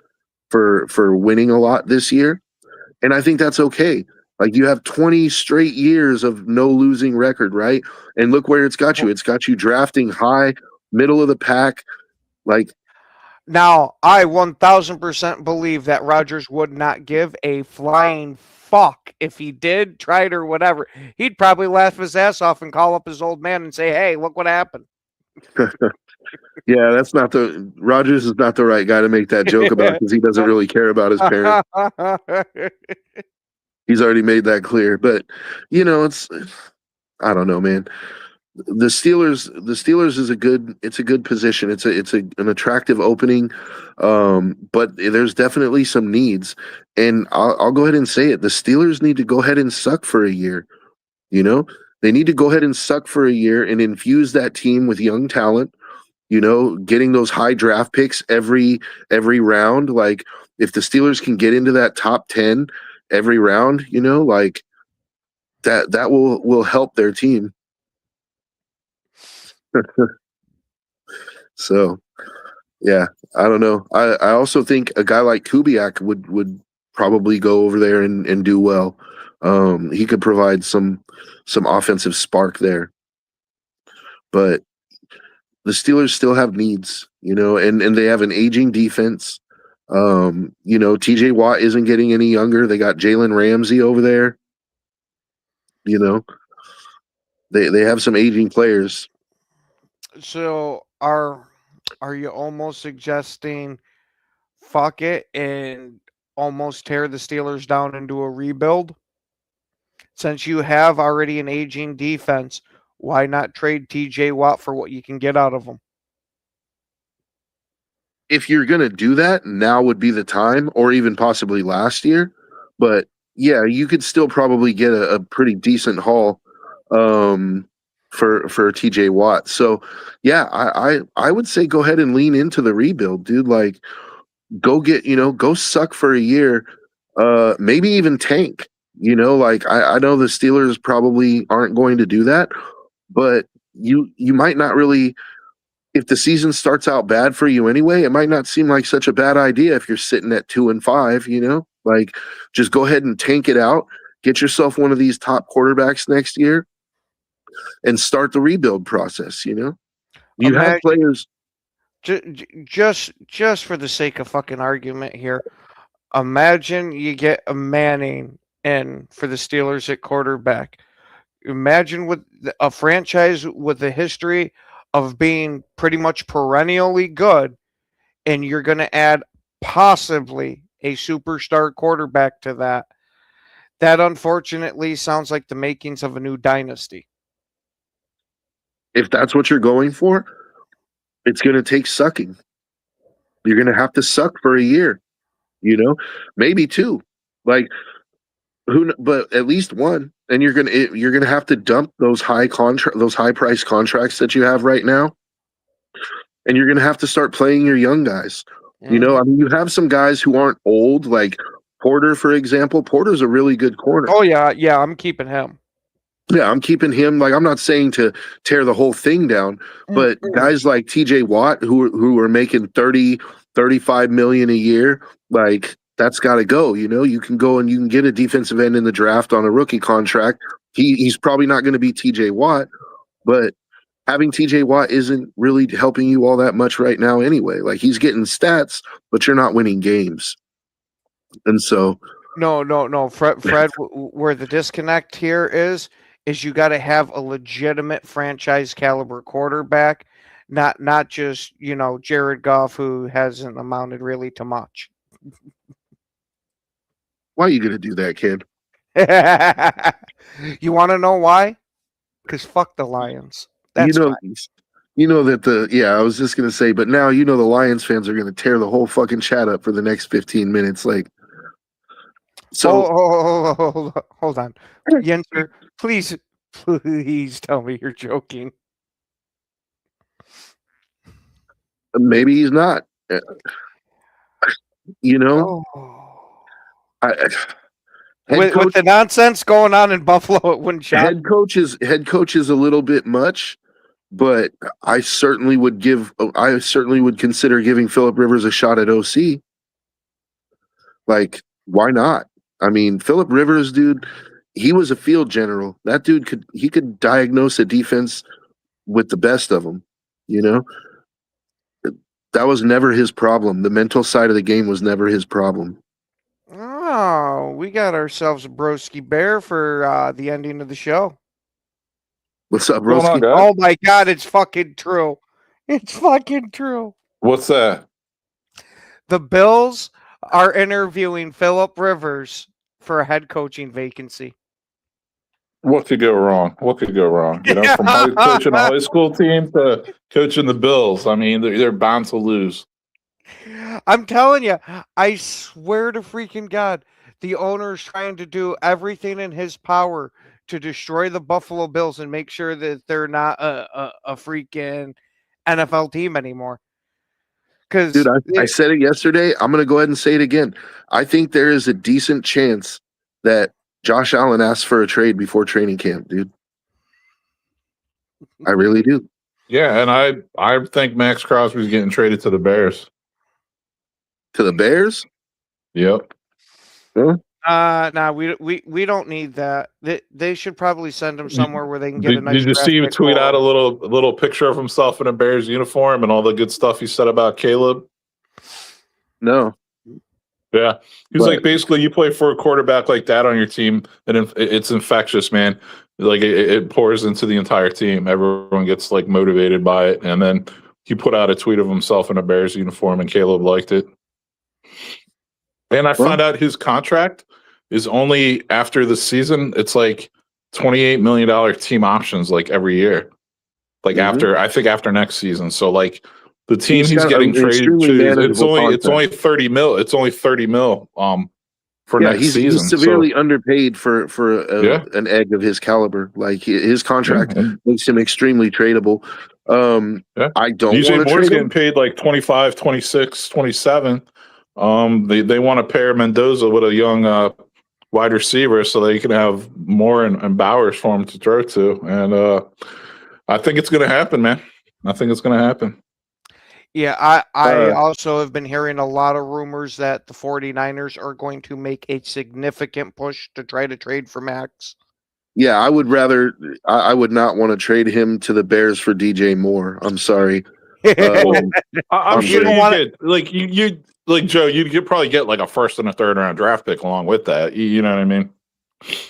for winning a lot this year. And I think that's okay. Like, you have 20 straight years of no losing record, right? And look where it's got you. It's got you drafting high, middle of the pack. Like, now, I 1000% believe that Rodgers would not give a flying fuck if he did, tried, or whatever. He'd probably laugh his ass off and call up his old man and say, "Hey, look what happened." Yeah, Rodgers is not the right guy to make that joke about, because he doesn't really care about his parents. He's already made that clear. But I don't know, man. The Steelers is a good position. It's an attractive opening, but there's definitely some needs. And I'll go ahead and say it. The Steelers need to go ahead and suck for a year. They need to go ahead and suck for a year and infuse that team with young talent. Getting those high draft picks every round. Like, if the Steelers can get into that top 10 every round, like, that will help their team. So, yeah, I don't know. I also think a guy like Kubiak would probably go over there and do well. He could provide some offensive spark there. But the Steelers still have needs, and they have an aging defense. TJ Watt isn't getting any younger. They got Jalen Ramsey over there. They have some aging players. So are you almost suggesting fuck it and almost tear the Steelers down into a rebuild? Since you have already an aging defense, why not trade TJ Watt for what you can get out of him? If you're going to do that, now would be the time, or even possibly last year. But yeah, you could still probably get a pretty decent haul for TJ Watt. So yeah, I would say go ahead and lean into the rebuild, dude. Like, go suck for a year, maybe even tank. Like, I know the Steelers probably aren't going to do that, but you might not really if the season starts out bad for you anyway, it might not seem like such a bad idea if you're sitting at 2-5, you know, like just go ahead and tank it out, get yourself one of these top quarterbacks next year and start the rebuild process. You know, you have players. Just for the sake of fucking argument here, imagine you get a Manning in for the Steelers at quarterback. Imagine with a franchise with a history of being pretty much perennially good, and you're going to add possibly a superstar quarterback to that. That unfortunately sounds like the makings of a new dynasty. If that's what you're going for, it's going to take sucking. You're going to have to suck for a year, you know, maybe two, like but at least one. And you're going to have to dump those high price contracts that you have right now. And you're going to have to start playing your young guys. You know, I mean, you have some guys who aren't old, like Porter, for example. Porter's a really good corner. Oh yeah. Yeah. I'm keeping him. Yeah, I'm keeping him. Like, I'm not saying to tear the whole thing down, but guys like TJ Watt who are making 30, 35 million a year, like that's got to go. You know, you can go and you can get a defensive end in the draft on a rookie contract. He's probably not going to be TJ Watt, but having TJ Watt isn't really helping you all that much right now anyway. Like, he's getting stats, but you're not winning games. And so No. Fred, where the disconnect here is you got to have a legitimate franchise caliber quarterback, not just, you know, Jared Goff, who hasn't amounted really to much. Why are you going to do that, kid? You want to know why? Because fuck the Lions. That's why. You know that I was just going to say, but now you know the Lions fans are going to tear the whole fucking chat up for the next 15 minutes. Like, so hold on. Yenser, please tell me you're joking. Maybe he's not. You know, with the nonsense going on in Buffalo, it wouldn't shock. Head coach is a little bit much, but I certainly would consider giving Philip Rivers a shot at OC. Like, why not? I mean, Philip Rivers, dude, he was a field general. That dude could diagnose a defense with the best of them, you know? That was never his problem. The mental side of the game was never his problem. Oh, we got ourselves a Broski Bear for the ending of the show. What's up, Broski? Oh my God, it's fucking true. It's fucking true. What's that? The Bills are interviewing Philip Rivers for a head coaching vacancy. What could go wrong? You know, from coaching a high school team to coaching the Bills. I mean, they're bound to lose. I'm telling you, I swear to freaking God, the owner is trying to do everything in his power to destroy the Buffalo Bills and make sure that they're not a freaking NFL team anymore. Because, dude, I said it yesterday. I'm going to go ahead and say it again. I think there is a decent chance that Josh Allen asks for a trade before training camp, dude. I really do. Yeah, and I think Max Crosby's getting traded to the Bears. To the Bears? Yep. Nah, we don't need that. They should probably send him somewhere where they can get a nice. Did you see him tweet out a little picture of himself in a Bears uniform and all the good stuff he said about Caleb? No. Yeah, he's like, basically, you play for a quarterback like that on your team, and it's infectious, man. Like, it pours into the entire team. Everyone gets like motivated by it, and then he put out a tweet of himself in a Bears uniform, and Caleb liked it. And I found out his contract is only after the season. It's like $28 million team options, like every year, like after next season. So like. The team he's getting traded to, it's only 30 mil. It's only 30 mil for next season. He's severely underpaid for an egg of his caliber. Like, his contract makes him extremely tradable. I don't DJ want to Moore's trade getting paid like 25, 26, 27. They want to pair Mendoza with a young wide receiver so they can have Moore and Bowers for him to throw to. And I think it's going to happen, man. I think it's going to happen. Yeah, I Uh, also have been hearing a lot of rumors that the 49ers are going to make a significant push to try to trade for Max. Yeah, I would rather. I would not want to trade him to the Bears for DJ Moore. I'm sorry. Well, Um, I'm I'm You sure don't good. you want get like you like Joe. You could probably get like a first and a third round draft pick along with that. You know what I mean?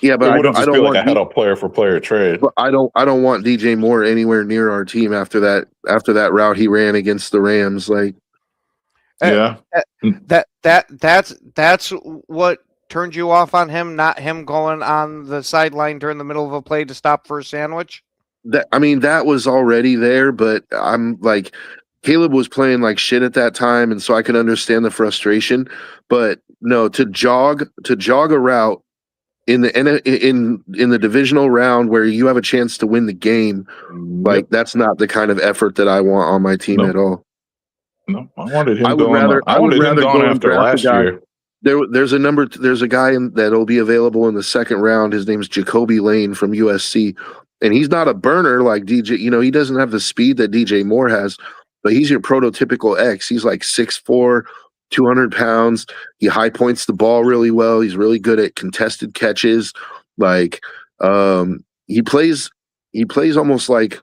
Yeah, but It I wouldn't don't. I just be don't like a want. head up player for player trade. But I don't. I don't want DJ Moore anywhere near our team after that. After that route he ran against the Rams, like uh, Yeah. that's what turned you off on him, not him going on the sideline during the middle of a play to stop for a sandwich. that. I mean, that was already there, but I'm like, Caleb was playing like shit at that time, and so I can understand the frustration. But no, to jog a route in the divisional round where you have a chance to win the game, like that's not the kind of effort that I want on my team at No, all. no. I wanted I him would going. rather I I would wanted him rather going go and after draft a last guy. year. There's a guy that'll be available in the second round. His name's Jacoby Lane from USC, and he's not a burner like DJ. You know, he doesn't have the speed that DJ Moore has, but he's your prototypical X. He's like 6'4", 200 pounds. He high points the ball really well. He's really good at contested catches. Like, he plays almost like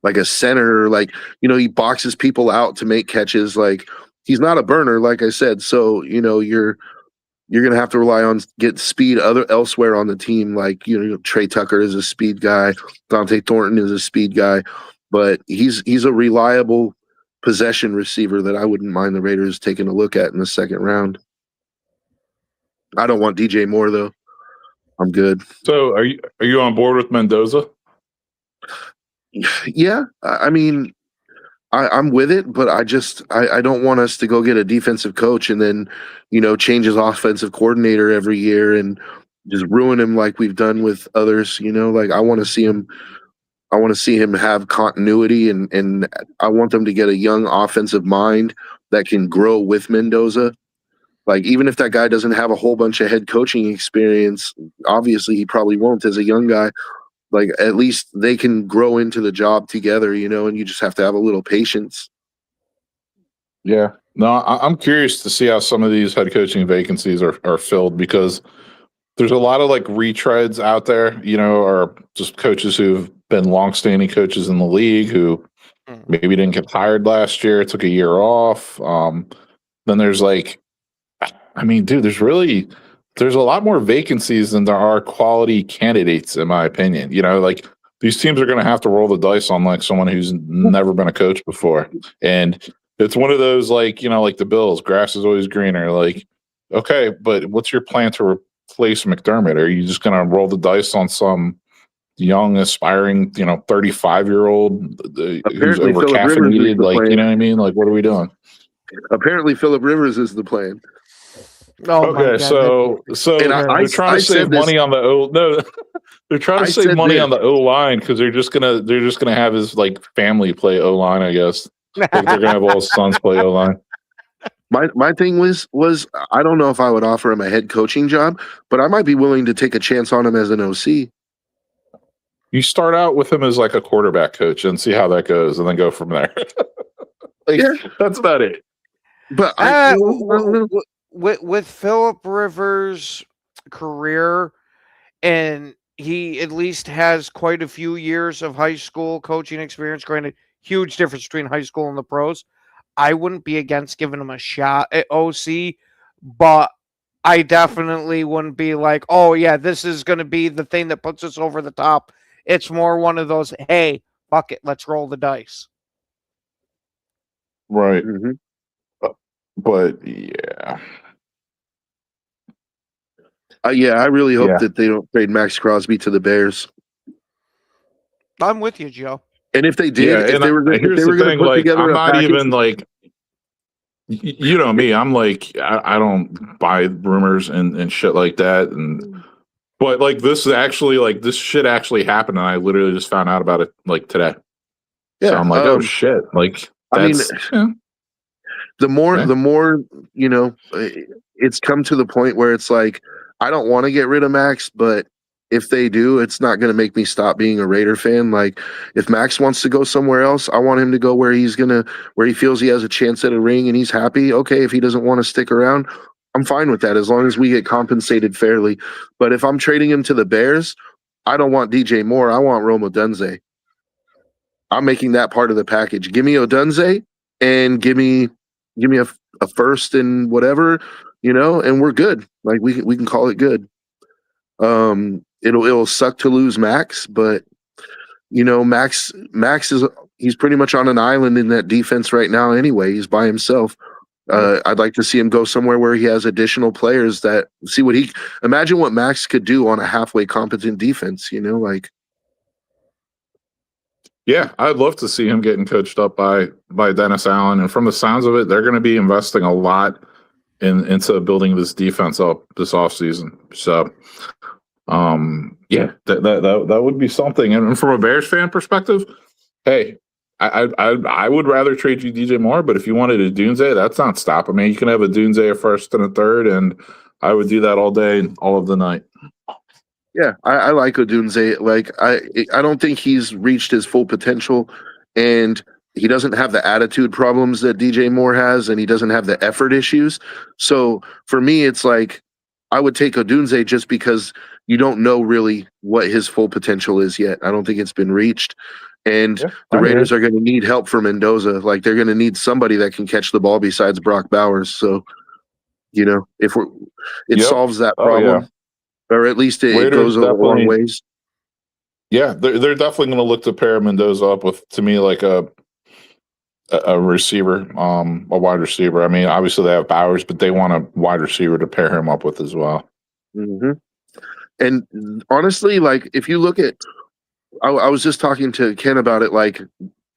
a center. Like, you know, he boxes people out to make catches. Like, he's not a burner, like I said. So, you know, you're gonna have to rely on get speed elsewhere on the team. Like, you know, Trey Tucker is a speed guy, Dante Thornton is a speed guy, but he's a reliable possession receiver that I wouldn't mind the Raiders taking a look at in the second round. I don't want DJ Moore though. I'm good. So are you on board with Mendoza? Yeah, I mean, I'm with it, but I don't want us to go get a defensive coach and then, you know, change his offensive coordinator every year and just ruin him like we've done with others. You know, like I want to see him have continuity and I want them to get a young offensive mind that can grow with Mendoza. Like, even if that guy doesn't have a whole bunch of head coaching experience, obviously he probably won't as a young guy. Like, at least they can grow into the job together, you know, and you just have to have a little patience. Yeah. No, I'm curious to see how some of these head coaching vacancies are filled because there's a lot of like retreads out there, you know, or just coaches who've been longstanding coaches in the league who maybe didn't get hired last year, took a year off. Then there's like, I mean, dude, there's a lot more vacancies than there are quality candidates, in my opinion. You know, like these teams are going to have to roll the dice on like someone who's never been a coach before. And it's one of those, like, you know, like the Bills, grass is always greener. Like, okay, but what's your plan to replace McDermott? Are you just going to roll the dice on some young, aspiring, you know, 35-year-old who's Apparently, over Phillip Rivers is caffeinated? the Like, plan. you know what I mean? Like, what are we doing? Apparently, Phillip Rivers is the plan. Oh my Okay, God, so And they're trying to save said this. money on the O. No, they're trying I to save said money this. on the O line because they're just gonna have his like family play O line. I guess like they're gonna have all his sons play O line. My thing was I don't know if I would offer him a head coaching job, but I might be willing to take a chance on him as an OC. You start out with him as like a quarterback coach and see how that goes, and then go from there. Like, Yeah. that's about it. But with Philip Rivers' career, and he at least has quite a few years of high school coaching experience. Granted, huge difference between high school and the pros. I wouldn't be against giving him a shot at OC, but I definitely wouldn't be like, oh yeah, this is going to be the thing that puts us over the top. It's more one of those, hey, fuck it, let's roll the dice. Right. Mhm. But yeah. Yeah, I really hope Yeah. that they don't trade Max Crosby to the Bears. I'm with you, Joe. And if they did, if they were going here's to the thing, put like, together I'm a not package, even like, you know me, I'm like, I don't buy rumors and shit like that. And but like this is actually like this shit actually happened, and I literally just found out about it like today. yeah, So I'm like, oh shit! Like, I mean, that's, yeah. the more Yeah. you know, it's come to the point where it's like I don't want to get rid of Max, but if they do, it's not going to make me stop being a Raider fan. Like, if Max wants to go somewhere else, I want him to go where he feels he has a chance at a ring and he's happy. Okay, if he doesn't want to stick around, I'm fine with that as long as we get compensated fairly. But if I'm trading him to the Bears, I don't want DJ Moore. I want Rome Odunze. I'm making that part of the package. Give me Odunze and give me a first and whatever, and we're good. Like, we can call it good. It'll suck to lose Max, but Max he's pretty much on an island in that defense right now anyway. He's by himself. I'd like to see him go somewhere where he has additional players that imagine what Max could do on a halfway competent defense, like. Yeah, I'd love to see him getting coached up by Dennis Allen. And from the sounds of it, they're going to be investing a lot into building this defense up this offseason. So, yeah, that would be something. And from a Bears fan perspective, hey, I would rather trade you DJ Moore, but if you wanted a Dunze, that's not stopping me. You can have a Dunze, a first and a third, and I would do that all day, all of the night. Yeah, I like Odunze. Like, I don't think he's reached his full potential, and he doesn't have the attitude problems that DJ Moore has, and he doesn't have the effort issues. So for me, it's like I would take Odunze just because you don't know really what his full potential is yet. I don't think it's been reached. And the Raiders are going to need help for Mendoza. Like, they're going to need somebody that can catch the ball besides Brock Bowers. So, if it solves that problem. Or at least it goes a long ways. Yeah, they're definitely going to look to pair Mendoza up with, to me, like a receiver, a wide receiver. I mean, obviously they have Bowers, but they want a wide receiver to pair him up with as well. Mm-hmm. And honestly, like, if you look at, I was just talking to Ken about it. Like,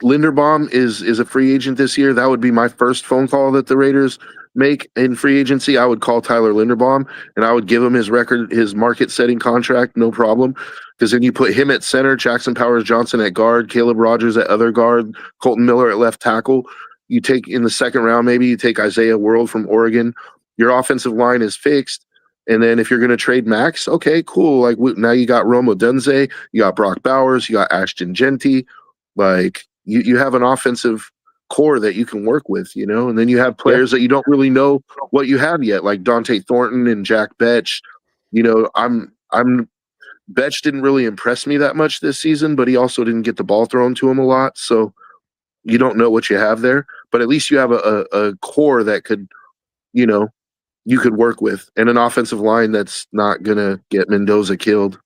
Linderbaum is a free agent this year. That would be my first phone call that the Raiders make in free agency. I would call Tyler Linderbaum and I would give him his market setting contract, no problem. Because then you put him at center, Jackson Powers Johnson at guard, Caleb Rogers at other guard, Colton Miller at left tackle. You take in the second round, maybe you take Isaiah World from Oregon. Your offensive line is fixed. And then if you're going to trade Max, okay, cool. Like, now you got Rome Odunze, you got Brock Bowers, you got Ashton Genty. Like, you have an offensive core that you can work with, and then you have players that you don't really know what you have yet, like Dante Thornton and Jack Betch. Betch didn't really impress me that much this season, but he also didn't get the ball thrown to him a lot. So you don't know what you have there, but at least you have a core that could, you could work with, and an offensive line that's not going to get Mendoza killed.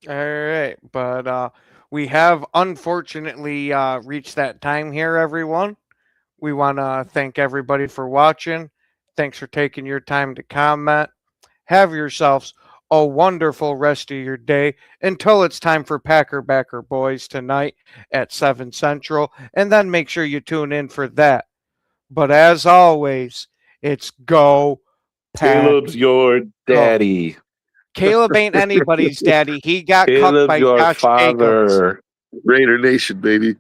All right. But, we have unfortunately reached that time here, everyone. We want to thank everybody for watching. Thanks for taking your time to comment. Have yourselves a wonderful rest of your day until it's time for Packer Backer Boys tonight at 7 Central. And then make sure you tune in for that. But as always, it's go Pack. Caleb's your daddy. Caleb ain't anybody's daddy. He got cut by your Josh father. Jacobs. Raider Nation, baby.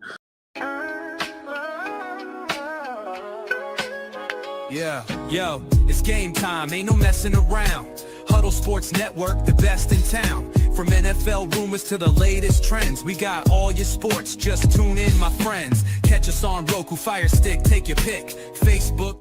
Yeah, yo, it's game time, ain't no messing around. Huddle Sports Network, the best in town. From NFL rumors to the latest trends, we got all your sports, just tune in, my friends. Catch us on Roku, Fire Stick, take your pick. Facebook.